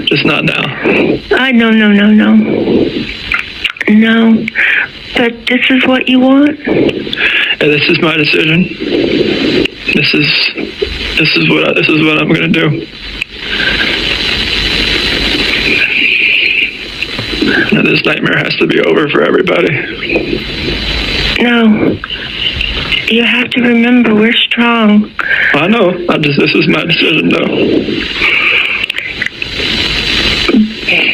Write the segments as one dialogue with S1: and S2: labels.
S1: Just not now.
S2: No. But this is what you want?
S1: Yeah, this is my decision. This is what I'm gonna do. Now, this nightmare has to be over for everybody.
S2: No. You have to remember, we're strong.
S1: I know. This is my decision, though.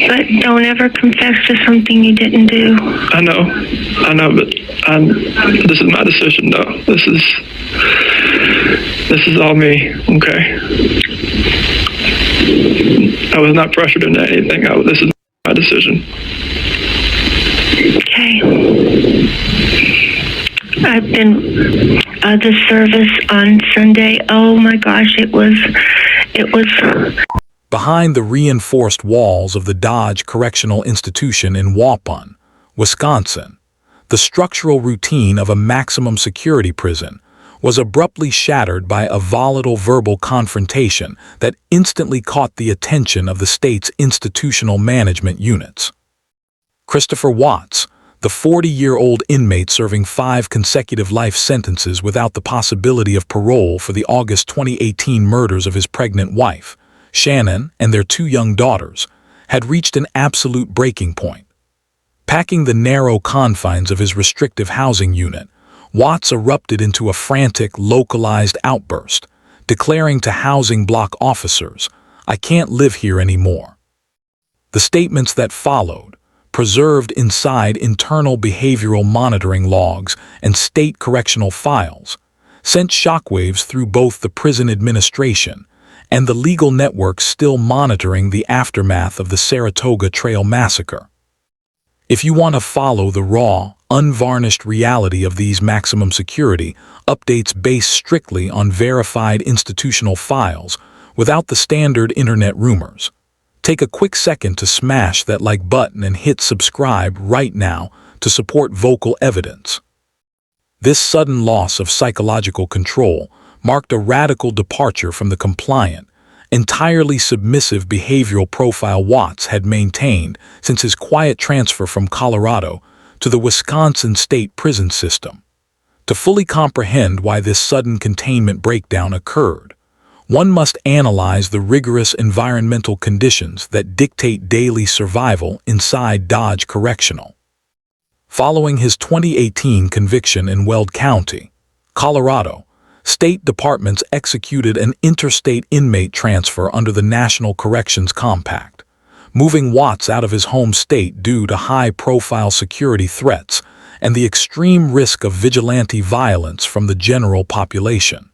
S2: But don't ever confess to something you didn't do.
S1: I know, but this is my decision, though. This is all me, okay? I was not pressured into anything. This is my decision.
S2: Okay. I've been the service on Sunday. Oh my gosh, it was.
S3: Behind the reinforced walls of the Dodge Correctional Institution in Waupun, Wisconsin, the structural routine of a maximum security prison was abruptly shattered by a volatile verbal confrontation that instantly caught the attention of the state's institutional management units. Christopher Watts, the 40-year-old inmate serving 5 consecutive life sentences without the possibility of parole for the August 2018 murders of his pregnant wife, Shannon, and their 2 young daughters, had reached an absolute breaking point. Packing the narrow confines of his restrictive housing unit, Watts erupted into a frantic, localized outburst, declaring to housing block officers, "I can't live here anymore." The statements that followed, preserved inside internal behavioral monitoring logs and state correctional files, sent shockwaves through both the prison administration and the legal networks still monitoring the aftermath of the Saratoga Trail massacre. If you want to follow the raw, unvarnished reality of these maximum security updates based strictly on verified institutional files without the standard internet rumors, take a quick second to smash that like button and hit subscribe right now to support vocal evidence. This sudden loss of psychological control marked a radical departure from the compliant, entirely submissive behavioral profile Watts had maintained since his quiet transfer from Colorado to the Wisconsin state prison system. To fully comprehend why this sudden containment breakdown occurred, one must analyze the rigorous environmental conditions that dictate daily survival inside Dodge Correctional. Following his 2018 conviction in Weld County, Colorado, state departments executed an interstate inmate transfer under the National Corrections Compact, moving Watts out of his home state due to high-profile security threats and the extreme risk of vigilante violence from the general population.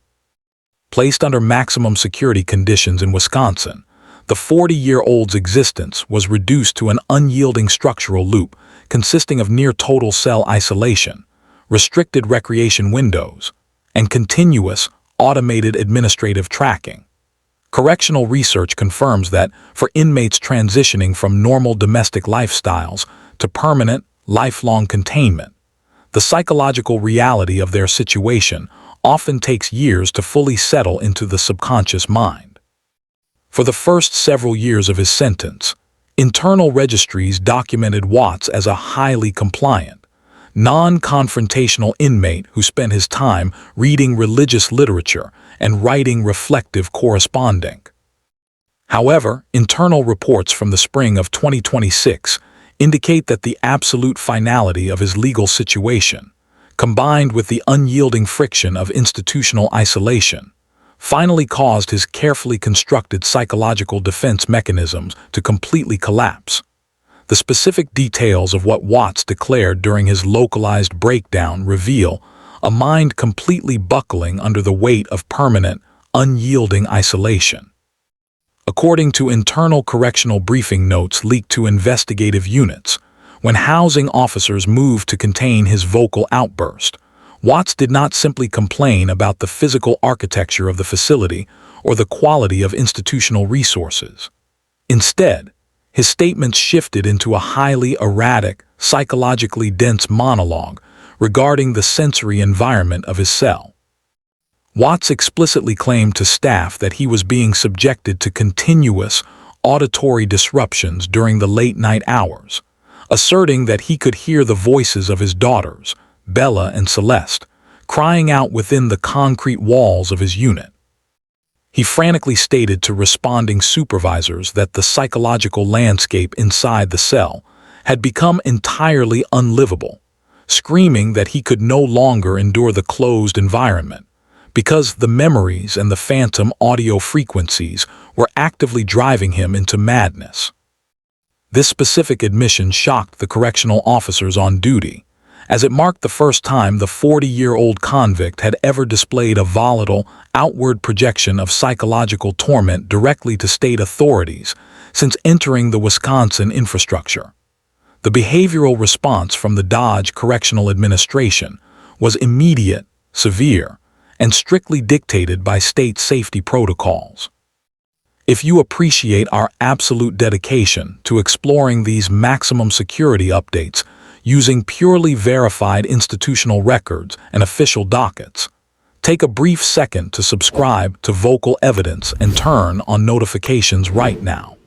S3: Placed under maximum security conditions in Wisconsin, the 40-year-old's existence was reduced to an unyielding structural loop consisting of near-total cell isolation, restricted recreation windows, and continuous, automated administrative tracking. Correctional research confirms that for inmates transitioning from normal domestic lifestyles to permanent, lifelong containment, the psychological reality of their situation often takes years to fully settle into the subconscious mind. For the first several years of his sentence, internal registries documented Watts as a highly compliant, non-confrontational inmate who spent his time reading religious literature and writing reflective corresponding. However, internal reports from the spring of 2026 indicate that the absolute finality of his legal situation, combined with the unyielding friction of institutional isolation, finally caused his carefully constructed psychological defense mechanisms to completely collapse. The specific details of what Watts declared during his localized breakdown reveal a mind completely buckling under the weight of permanent, unyielding isolation. According to internal correctional briefing notes leaked to investigative units, when housing officers moved to contain his vocal outburst, Watts did not simply complain about the physical architecture of the facility or the quality of institutional resources. Instead, his statements shifted into a highly erratic, psychologically dense monologue regarding the sensory environment of his cell. Watts explicitly claimed to staff that he was being subjected to continuous, auditory disruptions during the late-night hours, asserting that he could hear the voices of his daughters, Bella and Celeste, crying out within the concrete walls of his unit. He frantically stated to responding supervisors that the psychological landscape inside the cell had become entirely unlivable, screaming that he could no longer endure the closed environment because the memories and the phantom audio frequencies were actively driving him into madness. This specific admission shocked the correctional officers on duty, as it marked the first time the 40-year-old convict had ever displayed a volatile, outward projection of psychological torment directly to state authorities since entering the Wisconsin infrastructure. The behavioral response from the Dodge Correctional Administration was immediate, severe, and strictly dictated by state safety protocols. If you appreciate our absolute dedication to exploring these maximum security updates using purely verified institutional records and official dockets, take a brief second to subscribe to Vocal Evidence and turn on notifications right now.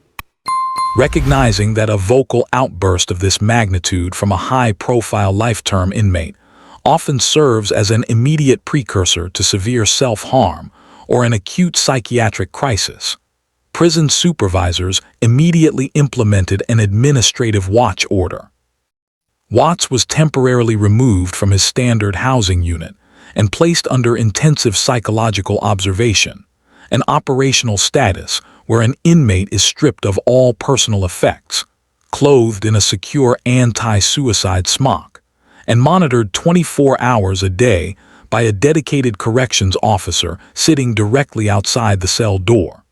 S3: Recognizing that a vocal outburst of this magnitude from a high-profile life-term inmate often serves as an immediate precursor to severe self-harm or an acute psychiatric crisis, prison supervisors immediately implemented an administrative watch order. Watts was temporarily removed from his standard housing unit and placed under intensive psychological observation, an operational status where an inmate is stripped of all personal effects, clothed in a secure anti-suicide smock, and monitored 24 hours a day by a dedicated corrections officer sitting directly outside the cell door.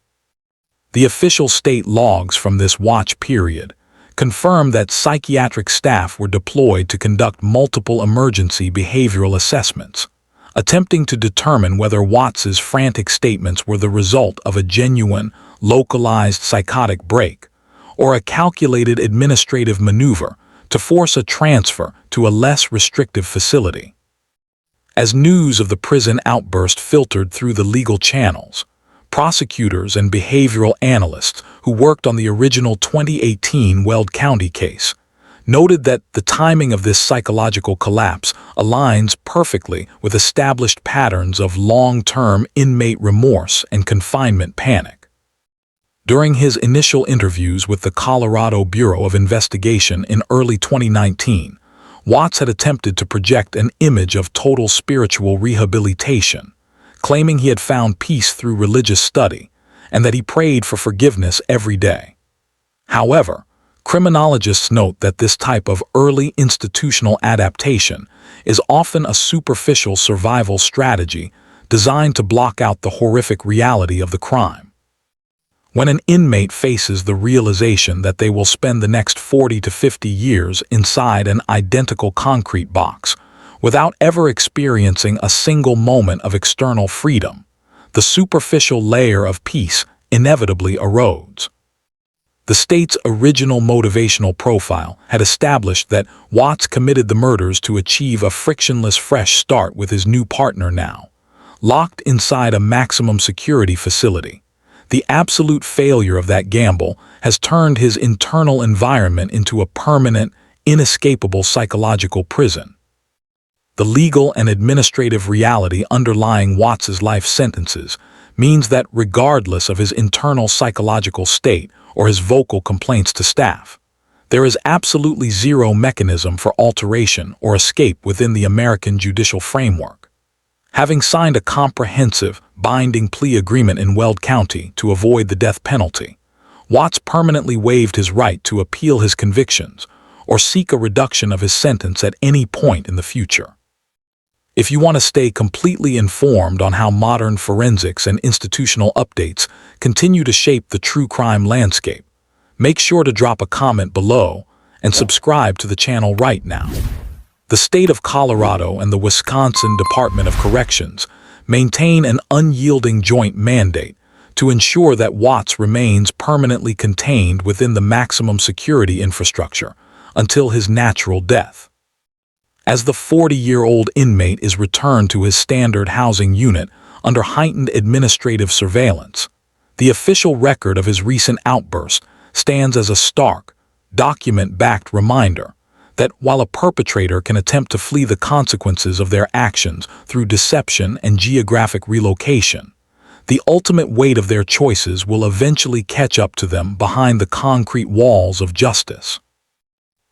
S3: The official state logs from this watch period confirm that psychiatric staff were deployed to conduct multiple emergency behavioral assessments, attempting to determine whether Watts's frantic statements were the result of a genuine, localized psychotic break or a calculated administrative maneuver to force a transfer to a less restrictive facility. As news of the prison outburst filtered through the legal channels, prosecutors and behavioral analysts who worked on the original 2018 Weld County case noted that the timing of this psychological collapse aligns perfectly with established patterns of long-term inmate remorse and confinement panic. During his initial interviews with the Colorado Bureau of Investigation in early 2019, Watts had attempted to project an image of total spiritual rehabilitation, claiming he had found peace through religious study and that he prayed for forgiveness every day. However, criminologists note that this type of early institutional adaptation is often a superficial survival strategy designed to block out the horrific reality of the crime. When an inmate faces the realization that they will spend the next 40 to 50 years inside an identical concrete box without ever experiencing a single moment of external freedom, the superficial layer of peace inevitably erodes. The state's original motivational profile had established that Watts committed the murders to achieve a frictionless fresh start with his new partner now, locked inside a maximum security facility. The absolute failure of that gamble has turned his internal environment into a permanent, inescapable psychological prison. The legal and administrative reality underlying Watts's life sentences means that regardless of his internal psychological state or his vocal complaints to staff, there is absolutely zero mechanism for alteration or escape within the American judicial framework. Having signed a comprehensive, binding plea agreement in Weld County to avoid the death penalty, Watts permanently waived his right to appeal his convictions or seek a reduction of his sentence at any point in the future. If you want to stay completely informed on how modern forensics and institutional updates continue to shape the true crime landscape, make sure to drop a comment below and subscribe to the channel right now. The state of Colorado and the Wisconsin Department of Corrections maintain an unyielding joint mandate to ensure that Watts remains permanently contained within the maximum security infrastructure until his natural death. As the 40-year-old inmate is returned to his standard housing unit under heightened administrative surveillance, The official record of his recent outburst stands as a stark, document-backed reminder that while a perpetrator can attempt to flee the consequences of their actions through deception and geographic relocation, the ultimate weight of their choices will eventually catch up to them behind the concrete walls of justice.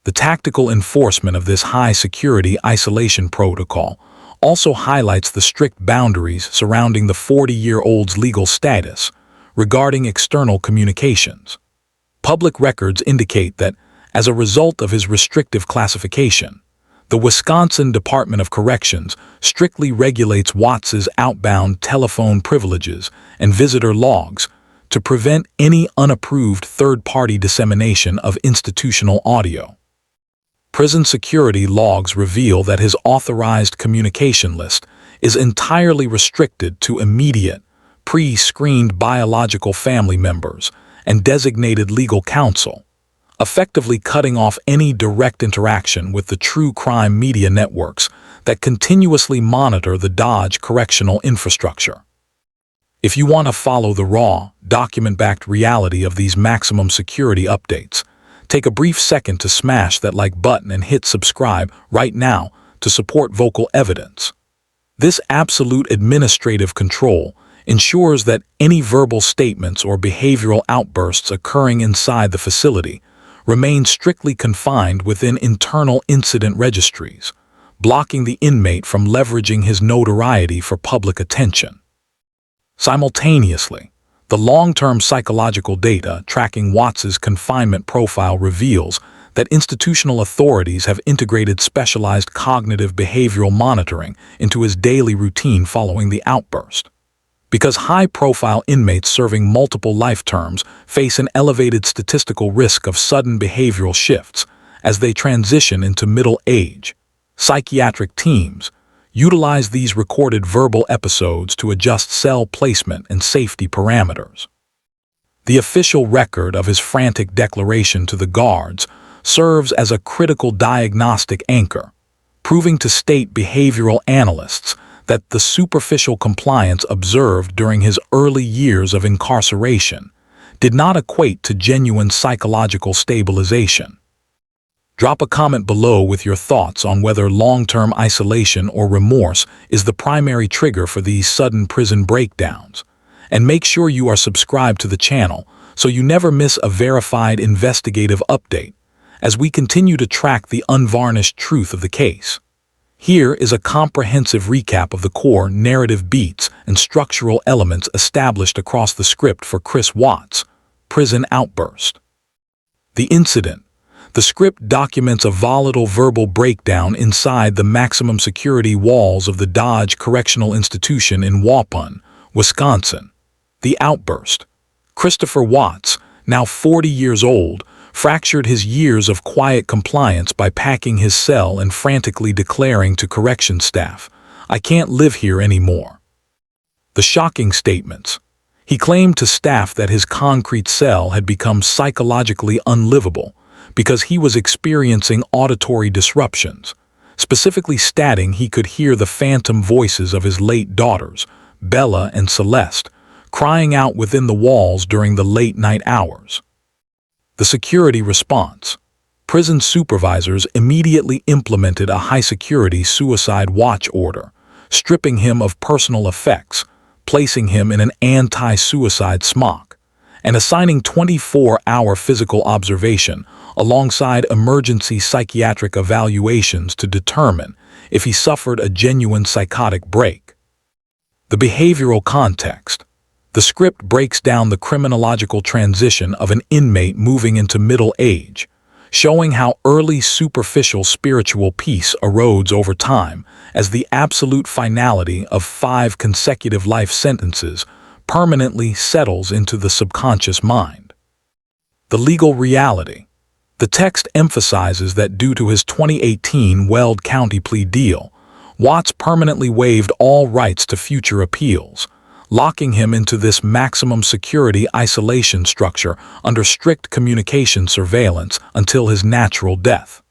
S3: The tactical enforcement of this high-security isolation protocol also highlights the strict boundaries surrounding the 40-year-old's legal status regarding external communications. Public records indicate that, as a result of his restrictive classification, the Wisconsin Department of Corrections strictly regulates Watts's outbound telephone privileges and visitor logs to prevent any unapproved third-party dissemination of institutional audio. Prison security logs reveal that his authorized communication list is entirely restricted to immediate, pre-screened biological family members and designated legal counsel, effectively cutting off any direct interaction with the true crime media networks that continuously monitor the Dodge Correctional infrastructure. If you want to follow the raw, document-backed reality of these maximum security updates, take a brief second to smash that like button and hit subscribe right now to support vocal evidence. This absolute administrative control ensures that any verbal statements or behavioral outbursts occurring inside the facility remain strictly confined within internal incident registries, blocking the inmate from leveraging his notoriety for public attention. Simultaneously, the long-term psychological data tracking Watts's confinement profile reveals that institutional authorities have integrated specialized cognitive behavioral monitoring into his daily routine following the outburst. Because high-profile inmates serving multiple life terms face an elevated statistical risk of sudden behavioral shifts as they transition into middle age, psychiatric teams utilize these recorded verbal episodes to adjust cell placement and safety parameters. The official record of his frantic declaration to the guards serves as a critical diagnostic anchor, proving to state behavioral analysts that the superficial compliance observed during his early years of incarceration did not equate to genuine psychological stabilization. Drop a comment below with your thoughts on whether long-term isolation or remorse is the primary trigger for these sudden prison breakdowns, and make sure you are subscribed to the channel so you never miss a verified investigative update as we continue to track the unvarnished truth of the case. Here is a comprehensive recap of the core narrative beats and structural elements established across the script for Chris Watts' prison outburst. The incident. The script documents a volatile verbal breakdown inside the maximum security walls of the Dodge Correctional Institution in Waupun, Wisconsin. The outburst. Christopher Watts, now 40 years old, fractured his years of quiet compliance by packing his cell and frantically declaring to correction staff, "I can't live here anymore." The shocking statements. He claimed to staff that his concrete cell had become psychologically unlivable because he was experiencing auditory disruptions, specifically stating he could hear the phantom voices of his late daughters, Bella and Celeste, crying out within the walls during the late-night hours. The security response. Prison supervisors immediately implemented a high-security suicide watch order, stripping him of personal effects, placing him in an anti-suicide smock, and assigning 24-hour physical observation alongside emergency psychiatric evaluations to determine if he suffered a genuine psychotic break. The behavioral context. The script breaks down the criminological transition of an inmate moving into middle age, showing how early superficial spiritual peace erodes over time as the absolute finality of 5 consecutive life sentences permanently settles into the subconscious mind. The legal reality. The text emphasizes that due to his 2018 Weld County plea deal, Watts permanently waived all rights to future appeals, locking him into this maximum security isolation structure under strict communication surveillance until his natural death.